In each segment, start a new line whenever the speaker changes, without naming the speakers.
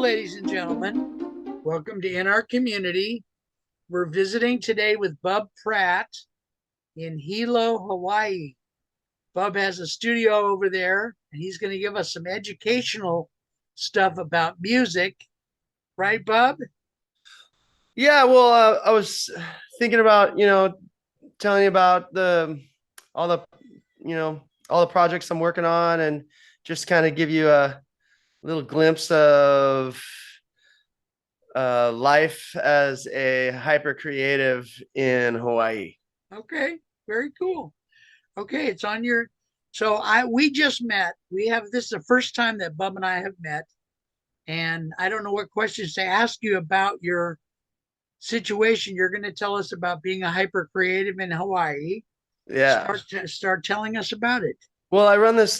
ladies and gentlemen. Welcome to In Our Community. We're visiting today with Bub Pratt in Hilo, Hawaii. Bub has a studio over there, and he's going to give us some educational stuff about music. Right, Bub?
Yeah, well, I was thinking about, telling you about all the, all the projects I'm working on and just kind of give you a little glimpse of life as a hyper creative in Hawaii.
Okay, very cool. Okay, it's on your. So we just met. This is the first time that Bub and I have met, and I don't know what questions to ask you about your situation. You're going to tell us about being a hyper creative in Hawaii.
Yeah.
Start telling us about it.
Well, I run this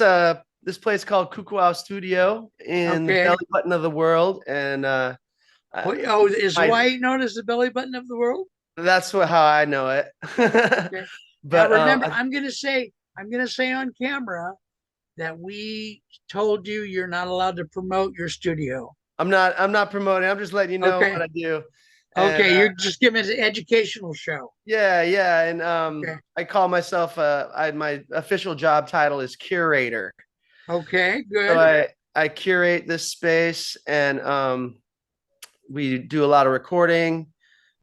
place called Kukuau Studio in the
Okay.
belly button of the world, and
Oh, is
my
Hawaii known as the belly button of the world?
how I know it.
Okay. Now
But
remember, I'm gonna say on camera that we told you you're not allowed to promote your studio.
I'm not promoting. I'm just letting you know
Okay.
what I do. And
Okay, you're just giving us an educational show.
yeah, and
Okay.
I call myself my official job title is curator.
Okay,
So
good.
I curate this space, and we do a lot of recording,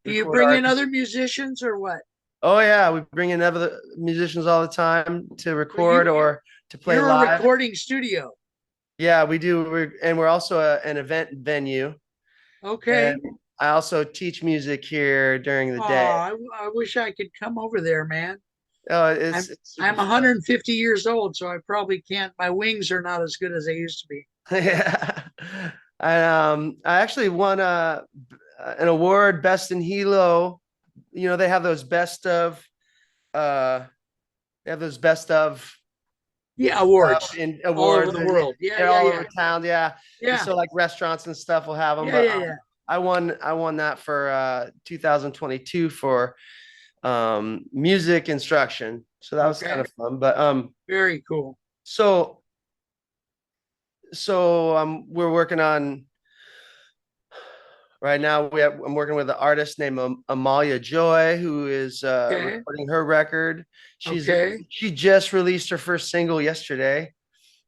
Do you
record
bring in
artists.
other musicians or what?
Oh yeah, we bring in other musicians all the time to
So
record or to play
you're a
live.
recording studio.
Yeah, we do. And we're also an event venue. And
Okay.
I also teach music here during the
Oh,
day.
I wish I could come over there, man.
Oh, it's super
I'm
fun.
150 years old, so I probably can't. My wings are not as good as they used to be.
Yeah. I actually won an award, best in Hilo. They have those best of uh they have those best of
Yeah,
stuff
awards
in
all over
awards,
the
and
world. Yeah,
they're
yeah,
all
yeah,
over town. Yeah. And
yeah,
so like restaurants and stuff will have them,
yeah,
but
yeah, yeah.
I won that for 2022 for music instruction. So that was kind
Okay,
of fun. But
very cool.
so we're working on right now. I'm working with an artist named Amalia Joy, who is
Okay,
recording her record.
okay,
She just released her first single yesterday.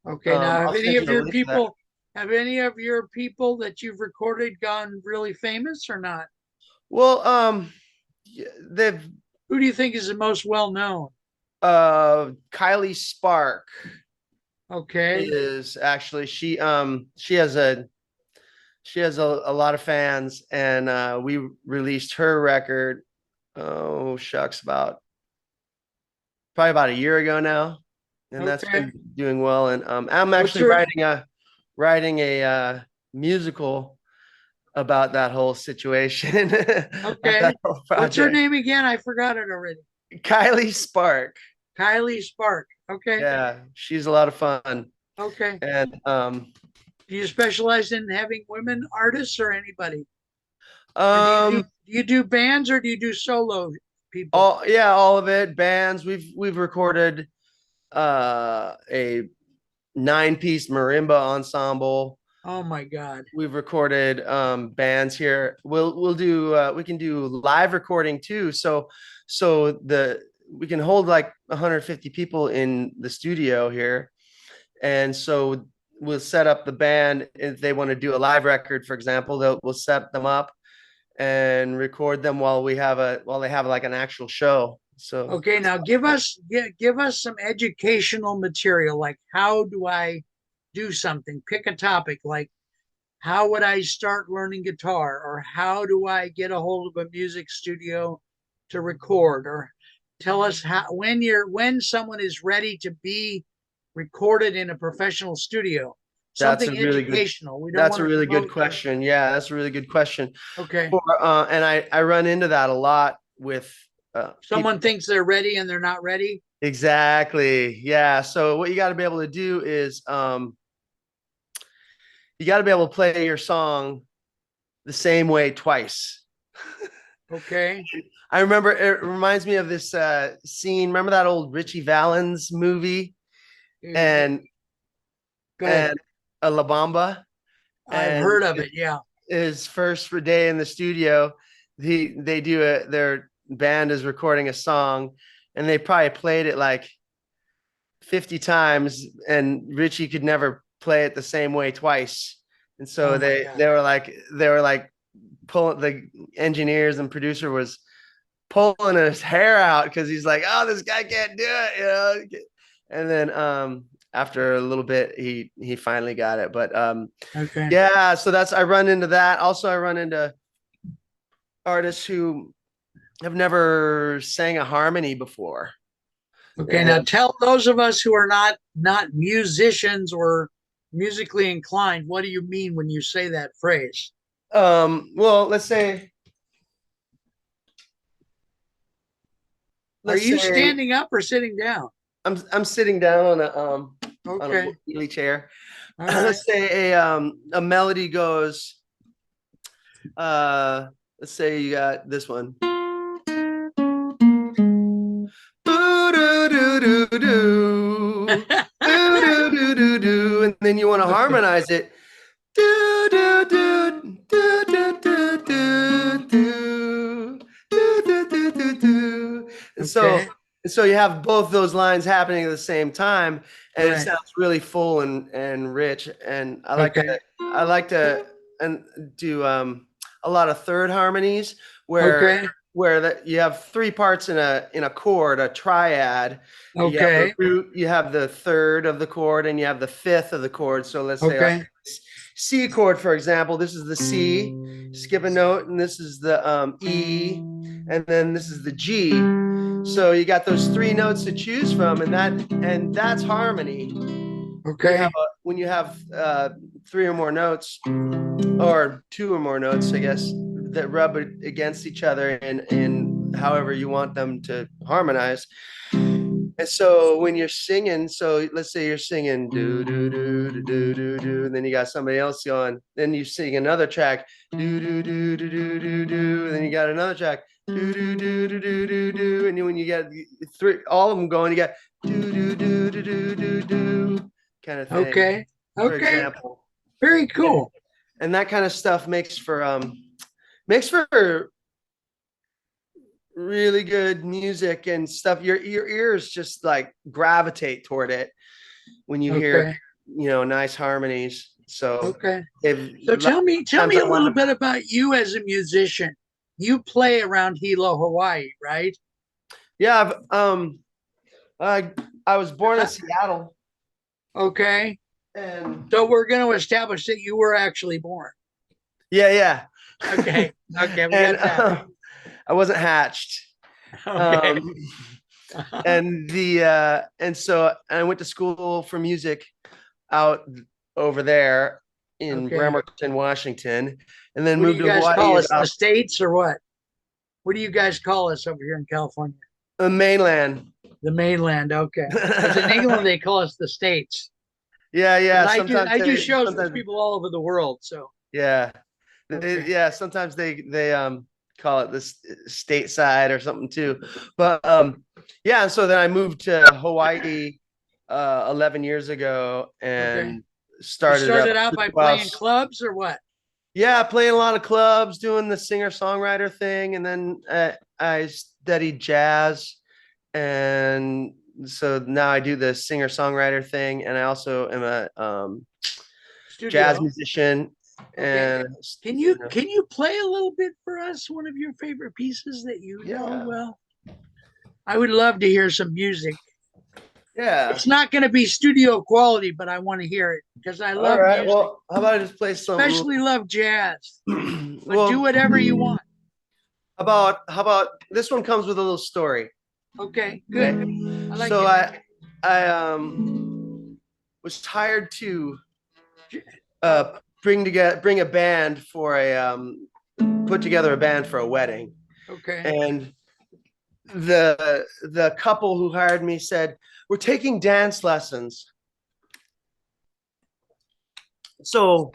okay. Now,
I'll send you the link to that.
have any of your people that you've recorded gone really famous or not?
Well, they've
Who do you think is the most well known?
Kylie Spark
Okay,
is actually she has a lot of fans, and we released her record. Oh shucks, about probably about a year ago now, and that's
okay.
been doing well. And I'm
What's
actually
her?
writing a musical about that whole situation, about
Okay,
that whole
what's her
project.
name again? I forgot it already.
Kylie Spark.
Kylie Spark. Okay,
Yeah, she's a lot of fun.
okay.
And
Do you specialize in having women artists or anybody? And
um
do you do bands or do you do solo people?
all of it. Bands. We've recorded a 9-piece marimba ensemble.
Oh my God.
We've recorded bands here. We can do live recording too. So we can hold like 150 people in the studio here. And so we'll set up the band. If they want to do a live record, for example, we'll set them up and record them while they have like an actual show. So
Okay, now give us some educational material. Like how do I do something? Pick a topic like how would I start learning guitar or how do I get a hold of a music studio to record or tell us how when someone is ready to be recorded in a professional studio.
that's a
Something
really good
educational. We don't
that's
want
a
to
really good
promote you.
question. Yeah, that's a really good question.
Okay.
And I run into that a lot with people.
Someone thinks they're ready and they're not ready.
Exactly. Yeah. So what you got to be able to do is you got to be able to play your song the same way twice.
Okay.
I remember it reminds me of this scene. Remember that old Richie Valens movie
Go
and
ahead.
a La Bamba?
I've
And
heard of it. Yeah.
his first day in the studio, they do their band is recording a song, and they probably played it like 50 times, and Richie could never play it the same way twice. And so
Oh my
they
God.
were like pulling, the engineers and producer was pulling his hair out because he's like, oh, this guy can't do it, you know. And then after a little bit, he finally got it. But
Okay.
yeah, so that's, I run into that. Also, I run into artists who have never sang a harmony before.
Okay. Now
And
tell those of us who are not musicians or musically inclined, what do you mean when you say that phrase?
well,
Are
let's
you
say
standing up or sitting down?
I'm sitting down on a
Okay.
wheelie chair.
All right.
Let's say a melody goes, let's say you got this one. And then you want to
Okay.
harmonize it. Do, do, do, do, do, do, do, do, do, do, do, do.
Okay.
And so you have both those lines happening at the same time, and it
Right.
sounds really full and rich. And
Okay.
I like to and do a lot of third harmonies
Okay.
where that you have three parts in a chord, a triad. You have the
Okay.
root, you have the third of the chord, and you have the fifth of the chord. So let's say like
Okay.
C chord, for example, this is the C, skip a note, and this is the E, and then this is the G. So you got those three notes to choose from, and that's harmony.
Okay.
When you have three or more notes, or two or more notes, I guess, that rub against each other in however you want them to harmonize. And so when you're singing, so let's say you're singing do do do do do do do, and then you got somebody else going, then you sing another track do do do do do do do, and then you got another track do do do do do do do, and when you get three, all of them going, you got do do do do do do do, kind of thing,
Okay.
for
Okay.
example.
Very
And,
cool.
and that kind of stuff makes for really good music and stuff. Your ears just like gravitate toward it when you hear,
Okay.
nice harmonies. So
Okay.
they've
So
lots
tell
of
me
times
a
I
little
wanted to,
bit about you as a musician. You play around Hilo, Hawaii, right?
yeah, I I was born in
Uh,
Seattle,
Okay.
and
So we're going to establish that you were actually born.
yeah, yeah.
Okay. Okay. We
And
got that.
I wasn't hatched.
Okay.
Um, and so I went to school for music out over there in
Okay.
Bremerton, Washington, and then
What do
moved
you
to
guys
Hawaii
call us? The
about
States or what? What do you guys call us over here in California?
the mainland.
The mainland. Okay. Because in England, they call us the States.
Yeah,
But
yeah.
I do shows with people all over the world. So,
Yeah,
okay.
yeah. Sometimes they call it this stateside or something too. But yeah. So then I moved to Hawaii 11 years ago
Okay.
and
You
started up
started out by playing
house.
clubs or what?
Yeah, playing a lot of clubs, doing the singer songwriter thing, and then I studied jazz, and so now I do the singer songwriter thing, and I also am a jazz
Studio.
musician,
Okay.
and
Can you play a little bit for us? One of your favorite pieces that you know
yeah,
well. I would love to hear some music.
yeah.
It's not going to be studio quality, but I want to hear it because I
All
love
right.
music,
Well, how about I just play something?
especially love jazz. But do
Well,
whatever you want.
how about this one comes with a little story.
Okay, good.
Okay.
I like
So
it.
I was hired to bring a band for a put together a band for a wedding,
Okay,
and the couple who hired me said, we're taking dance lessons, so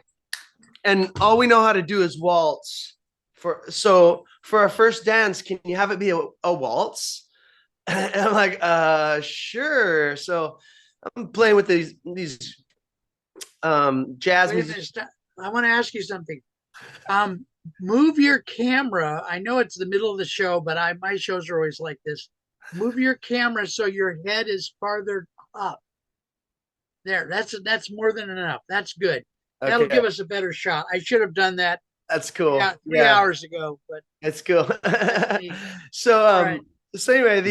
and all we know how to do is waltz. For our first dance, can you have it be a waltz? And I'm like, sure. So I'm playing with these jazz
wait a minute.
musicians.
I want to ask you something. Um, Move your camera. I know it's the middle of the show, but my shows are always like this. Move your camera so your head is farther up. There, that's more than enough. That's good. That'll
Okay,
give us a better shot. I should have done that,
that's
yeah,
cool.
3 hours ago, but
It's cool.
that's me.
So
All right.
so anyway,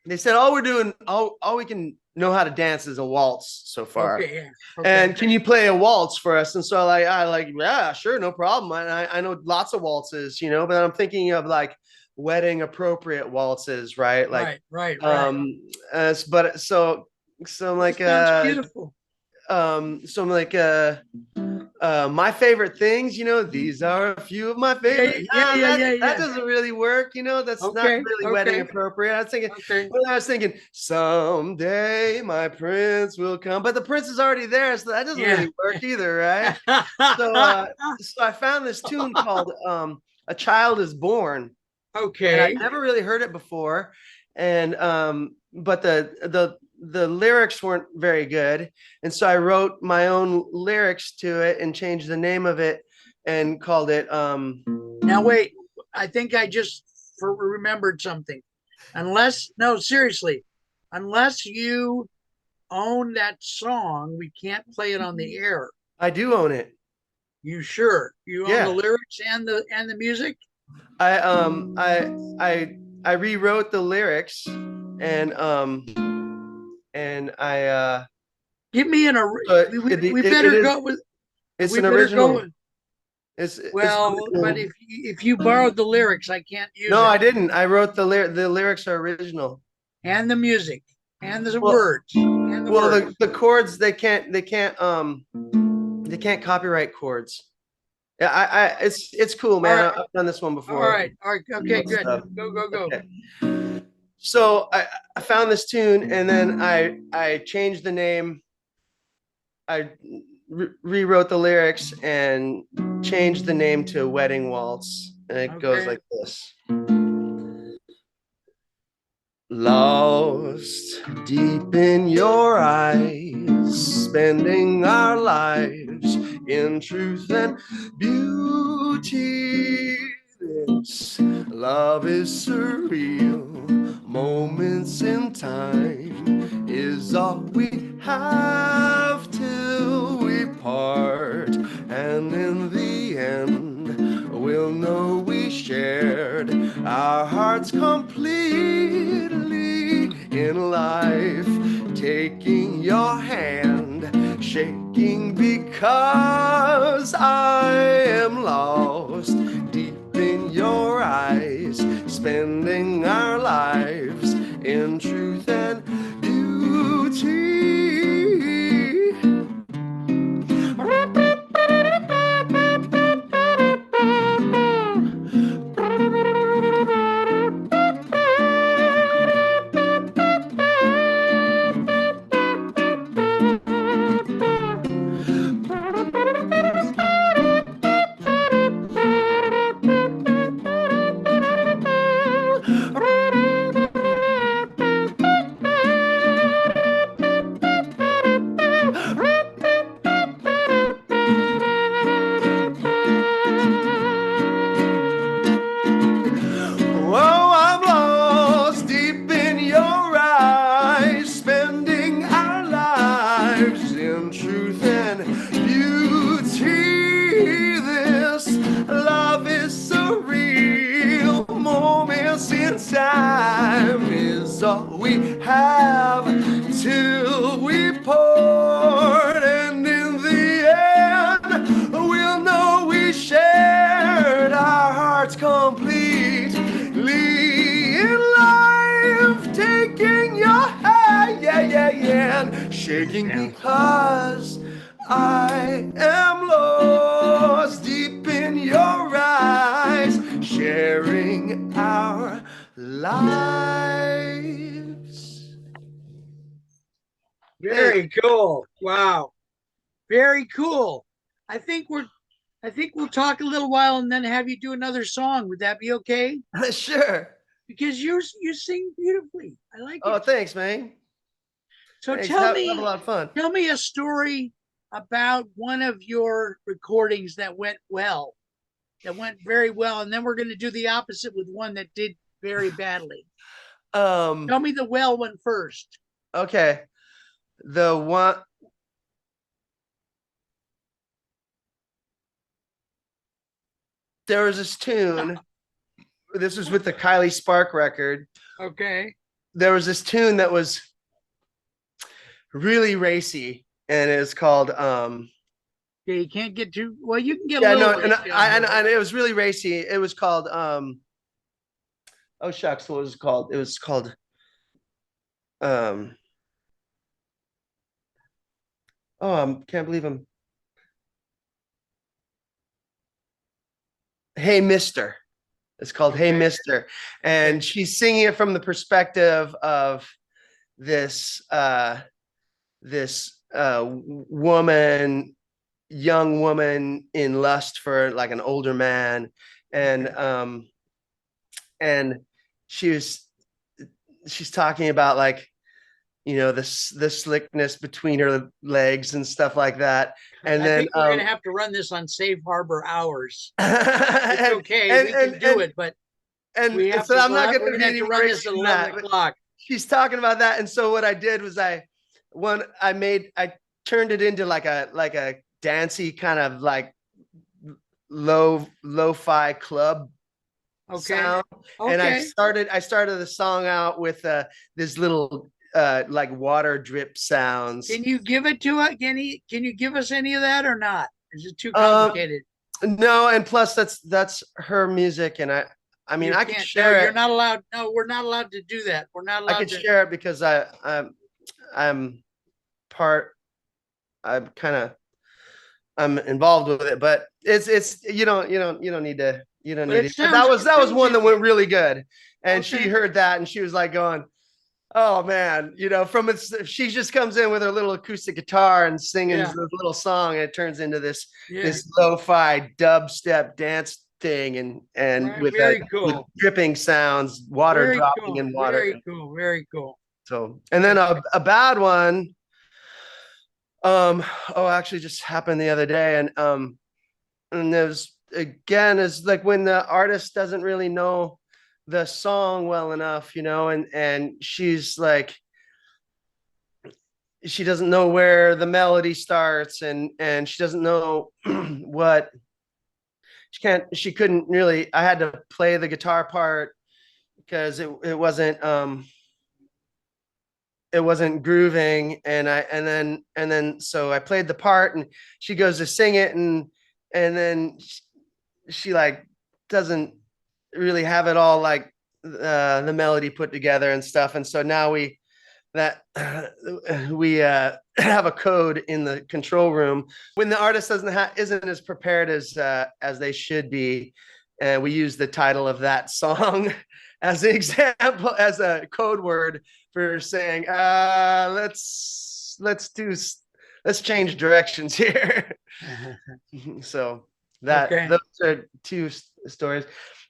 they said all we're doing, all we can know how to dance is a waltz so far.
Okay. Yeah. Okay.
And can you play a waltz for us? And so I like, yeah, sure, no problem. I know lots of waltzes, you know, but I'm thinking of like wedding appropriate waltzes, right? Like
Right. Right. Right.
but so I'm
That
like
sounds beautiful.
so I'm like my favorite things, you know, these are a few of my
Yeah.
favorite.
Yeah. Yeah. Yeah.
That
Yeah.
doesn't really work, you know. That's not
Okay.
really wedding
Okay.
appropriate.
Okay.
I was thinking, someday my prince will come, but the prince is already there, so that doesn't
Yeah.
really work either, right? So, so I found this tune called "A Child Is Born," and I'd
Okay.
never really heard it before, and but the lyrics weren't very good, and so I wrote my own lyrics to it and changed the name of it and called it
Now wait. I think I just remembered something. Unless, no, seriously, unless you own that song, we can't play it on the air.
I do own it.
You sure? You own the
Yeah.
lyrics and the music?
I I rewrote the lyrics and
Give me an.
so
We
it
better
is
go with.
it's
We
an
better go
original.
with.
It's an
Well, but
original.
if you borrowed the lyrics, I can't use
No,
it.
I didn't. I wrote the lyrics are original.
And the music, and the
Well,
words, and the
well,
words.
the chords they can't copyright chords. Yeah, it's cool,
All
man.
right.
I've done this one
All
before.
right. All right. Okay.
Remote
Good.
stuff.
Go. Go. Go.
Okay. So I found this tune and then I changed the name. I rewrote the lyrics and changed the name to Wedding Waltz. And it goes
Okay.
like this. Lost deep in your eyes, spending our lives in truth and beauty. This love is surreal, moments in time is all we have till we part, and in the end we'll know we shared our hearts completely in life, taking your hand, shaking because I am lost deep in your eyes, spending our lives in truth and beauty. Oh, I'm lost deep in your eyes, spending our lives in truth and beauty. This love is surreal, moments in time is all we have till we part, and in the end, we'll know we shared our hearts completely in life, taking your hand, yeah, yeah, yeah, and shaking because I am lost deep in your eyes, sharing our lives. Hey,
Very cool. Wow. Very cool. I think we're. I think we'll talk a little while and then have you do another song. Would that be okay?
sure.
Because you sing beautifully. I like
Oh,
it.
thanks, man.
So
Thanks. Have a lot of fun.
tell me a story about one of your recordings that went well, that went very well, and then we're going to do the opposite with one that did very badly.
Um,
Tell me the well one first.
okay. The one there was this tune. This was with the Kylie Spark record.
Okay.
There was this tune that was really racy, and it's called
Okay, you can't get too well. You can get a
yeah,
little
no, and
racy on here, but
it was really racy. It was called oh shucks, what was it called? It was called um oh, I can't believe I'm Hey Mister. It's called Hey
okay.
Mister. And
Okay.
she's singing it from the perspective of this woman, young woman in lust for like an older man. And
Okay.
and she was she's talking about like, you know, the slickness between her legs and stuff like that. And
I
then
think we're going to have to run this on safe harbor hours. It's
and
okay.
and
We can
and
do
and
it, but
and
we have
so
to
I'm not
run.
going
We're
to
going to
be
have
any
to
more
run this
racy
at
than
11
that. But
o'clock.
she's talking about that, and so what I did was I turned it into like a dancey kind of like lo-fi club
Okay.
sound, and
Okay.
I started the song out with this little like water drip sounds.
Can you give it to us? Can you give us any of that or not? Is it too
Um,
complicated?
no, and plus that's her music, and I mean
You
I could
can't. No,
share
you're
it.
not allowed. No, we're not allowed to do that. We're not
I
allowed
could
to.
share it because I'm part. I'm kind of I'm involved with it, but it's you don't need to
But it
But
sounds. It
that was
sounds
one that
interesting.
went really good, and she
Okay.
heard that and she was like going, "Oh man," from it's she just comes in with her little acoustic guitar and singing
Yeah.
this little song, and it turns into
Yeah.
this lo-fi dubstep dance thing, and
Right. Very
with
cool.
dripping sounds, water
Very
dropping
cool.
in water.
Very cool. Very cool.
So, and then
Okay.
a bad one. Oh, actually, just happened the other day, and there's again is like when the artist doesn't really know the song well enough, and she's like she doesn't know where the melody starts, and she doesn't know what she couldn't really. I had to play the guitar part because it wasn't grooving, and then so I played the part, and she goes to sing it, and then she like doesn't really have it all like the melody put together and stuff, and so now that we have a code in the control room when the artist isn't as prepared as they should be, and we use the title of that song as an example, as a code word for saying let's change directions here. So
Okay.
those are two stories.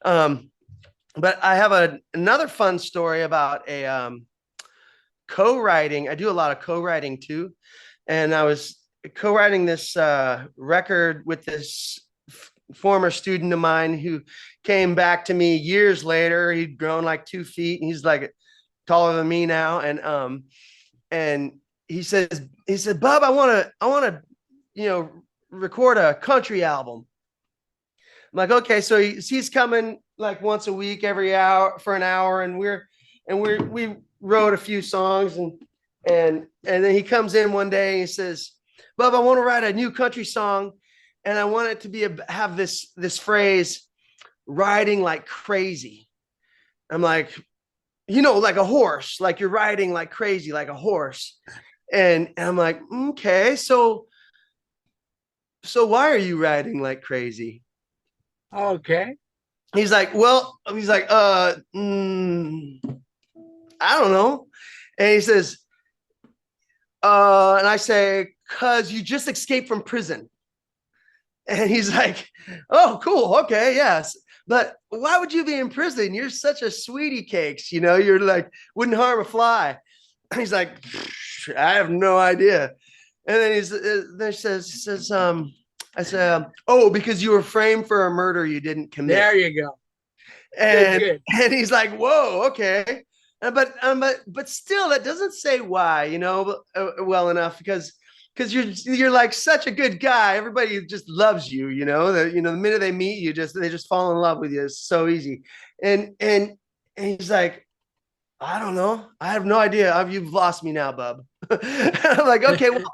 Um, but I have another fun story about a co-writing. I do a lot of co-writing too, and I was co-writing this record with this former student of mine who came back to me years later. He'd grown like 2 feet, and he's like taller than me now, and he said, Bub, I want to record a country album. I'm like, okay. So he's coming like once a week, every hour for an hour, and we wrote a few songs, and then he comes in one day and he says, Bub, I want to write a new country song, and I want it to be have this phrase, riding like crazy. I'm like, like a horse, like you're riding like crazy, like a horse. And I'm like, okay, so why are you riding like crazy?
Okay.
He's like, I don't know. And he says, and I say, cause you just escaped from prison. And he's like, oh, cool. Okay. Yes. But why would you be in prison? You're such a sweetie cakes. You're like, wouldn't harm a fly. And he's like, I have no idea. And then then he says, I said, oh, because you were framed for a murder you didn't commit.
There you go.
And
Good.
and he's like, whoa, okay. But still, that doesn't say why, well enough, because you're like such a good guy. Everybody just loves you, the minute they meet you, they just fall in love with you. It's so easy. And he's like, I don't know. I have no idea. You've lost me now, bub. I'm like, okay, well,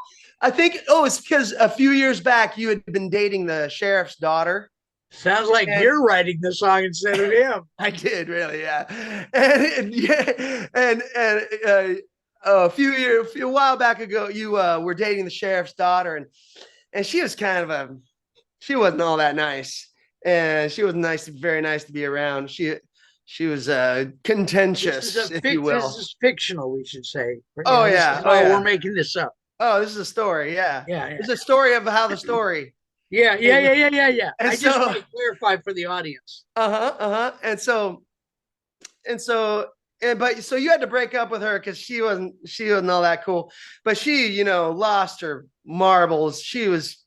I think, it's because a few years back you had been dating the sheriff's daughter.
Sounds like you're writing the song instead of him.
I did, really, yeah. And a while back ago, you were dating the sheriff's daughter, and she was she wasn't all that nice, and she wasn't very nice to be around. She was contentious, if you will.
This is fictional, we should say.
Oh, yeah. Oh, yeah.
We're making this up.
Oh, this is a story. Yeah.
Yeah.
It's a story of how the story.
Yeah. I just want to clarify for the audience.
So you had to break up with her because she wasn't all that cool. But she, lost her marbles. She was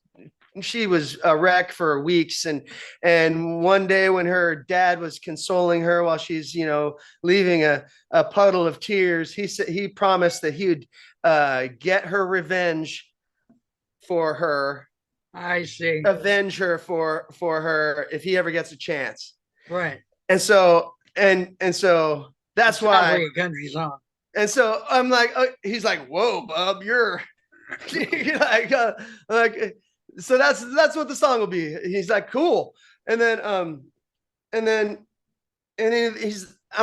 a wreck for weeks, and one day when her dad was consoling her while she's leaving a puddle of tears, he promised that he would get her revenge for her.
I see.
Avenge her for her if he ever gets a chance.
Right.
And so that's why
a country song.
And so I'm like, he's like, whoa, bub, you're like, so that's what the song will be. He's like, cool. And then I'm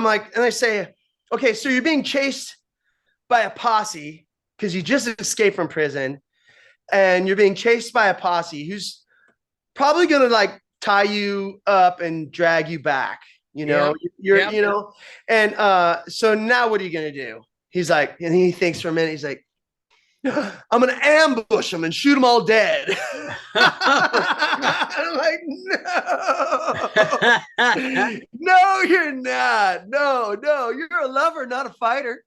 like, and I say, okay, so you're being chased by a posse because you just escaped from prison, and you're being chased by a posse who's probably gonna like tie you up and drag you back. So now what are you gonna do? He's like, and he thinks for a minute. He's like, I'm gonna ambush them and shoot them all dead. I'm like, no, you're not. No, you're a lover, not a fighter.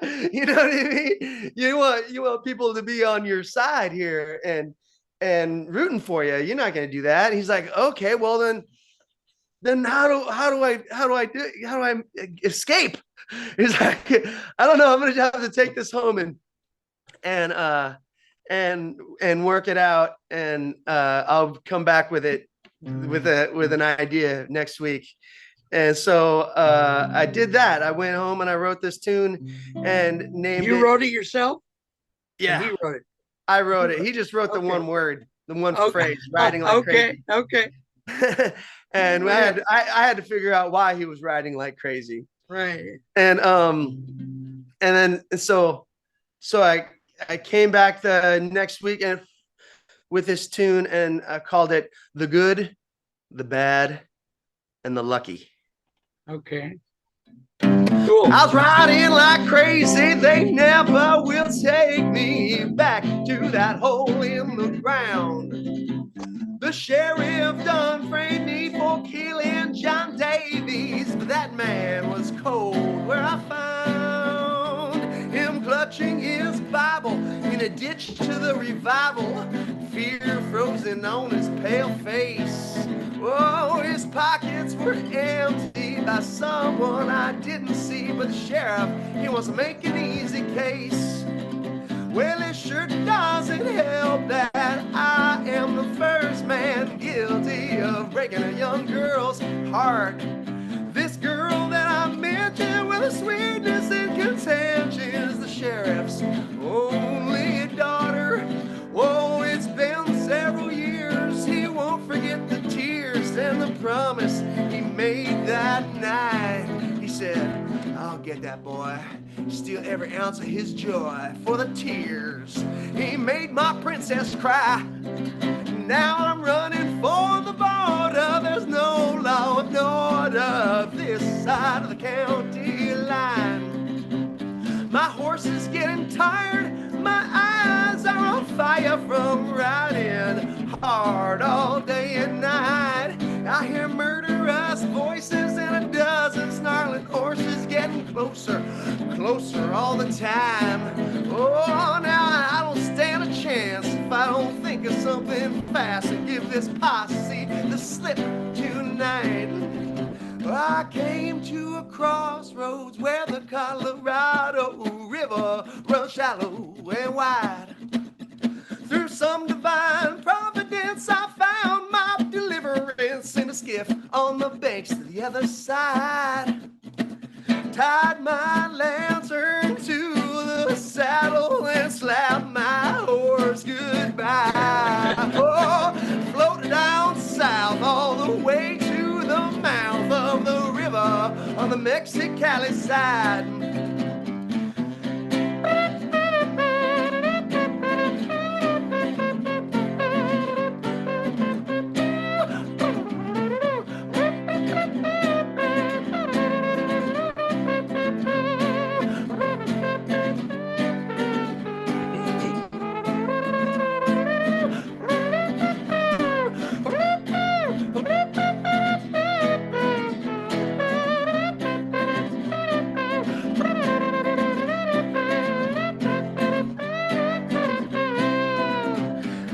You know what I mean? You want people to be on your side here and rooting for you. You're not gonna do that. He's like, okay, well then how do I escape? He's like, I don't know. I'm gonna have to take this home and work it out, and I'll come back with it with an idea next week. And so I did that. I went home and I wrote this tune and named it.
You wrote it yourself?
Yeah,
he wrote it.
I wrote it. He just wrote the one word, the one phrase, riding like
crazy. Okay.
And I had to figure out why he was riding like crazy.
Right.
And then so I came back the next week and with this tune, and I called it The Good, the Bad, and the Lucky.
Okay. Cool.
I was riding like crazy. They never will take me back to that hole in the ground. The sheriff done framed me for killing John Davies, but that man was cold where I found him clutching his Bible in a ditch to the revival, fear frozen on his pale face. Oh, his pockets were empty by someone I didn't see, but the sheriff, he wants to make an easy case. Well, it sure doesn't help that I am the first man guilty of breaking a young girl's heart. This girl that I mentioned with a sweetness and contention is the sheriff's only daughter. Oh, it's been several years. He won't forget the tears and the promise he made that night. He said, I'll get that boy, steal every ounce of his joy for the tears. He made my princess cry. Now I'm running for the border. There's no law and order this side of the county line. My horse is getting tired. My eyes are on fire from riding hard all day and night. I hear murderous voices and a dozen snarling horses getting closer all the time. Oh, now I don't stand a something fast and give this posse the slip tonight. I came to a crossroads where the Colorado River runs shallow and wide. Through some divine providence, I found my deliverance in a skiff on the banks to the other side. Tied my lantern to the saddle and slapped my horse goodbye. Oh, floated down south all the way to the mouth of the river on the Mexicali side.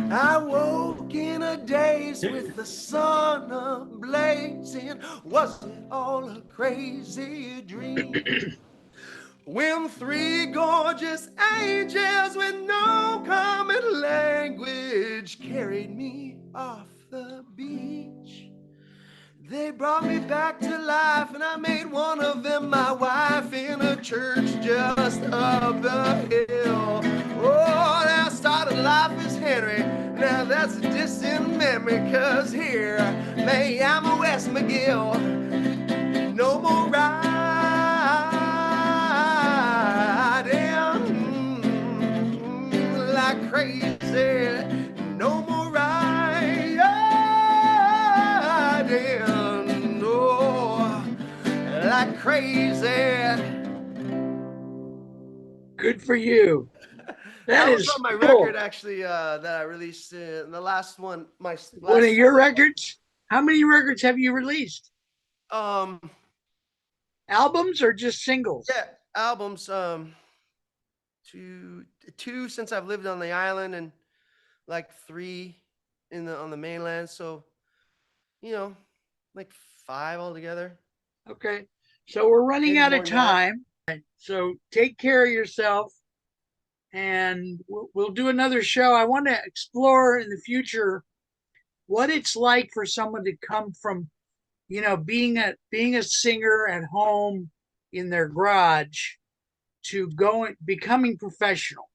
I woke in a daze with the sun ablazing. Was it all a crazy dream? When three gorgeous angels with no common language carried me off the beach. They brought me back to life, and I made one of them my wife in a church just up the hill. Oh, now started life as Henry. Now that's a distant memory, 'cause here, may I'm a West McGill. No more riding like crazy. No more riding, oh, like crazy.
Good for you.
That was
is
on my
cool.
record, actually, that I released in the last one. My
One
last
of your records? How many records have you released? Albums or just singles?
Yeah, albums. Two since I've lived on the island, and like three on the mainland. So, like five altogether.
Okay. So we're running
Maybe
out
more
of
than that.
time. So take care of yourself, and we'll do another show. I want to explore in the future what it's like for someone to come from, being a singer at home in their garage to becoming professional.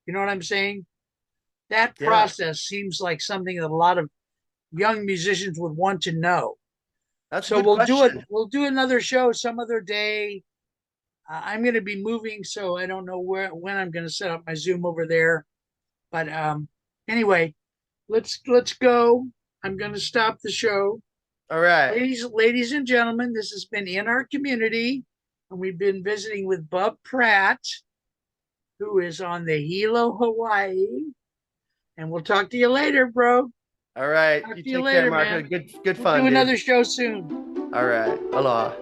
You know what I'm saying? That
Yeah,
process seems like something that a lot of young musicians would want to know.
that's a
So
good
we'll do it.
question.
We'll do another show some other day. I'm going to be moving, so I don't know when I'm going to set up my Zoom over there. But anyway, let's go. I'm going to stop the show.
All right.
Ladies and gentlemen, this has been In Our Community, and we've been visiting with Bub Pratt, who is on the Hilo Hawaii. And we'll talk to you later, bro.
All right.
Talk
You
to you
take care,
later,
Mark.
man.
Good
We'll do
fun, dude.
another show soon.
All right. Aloha.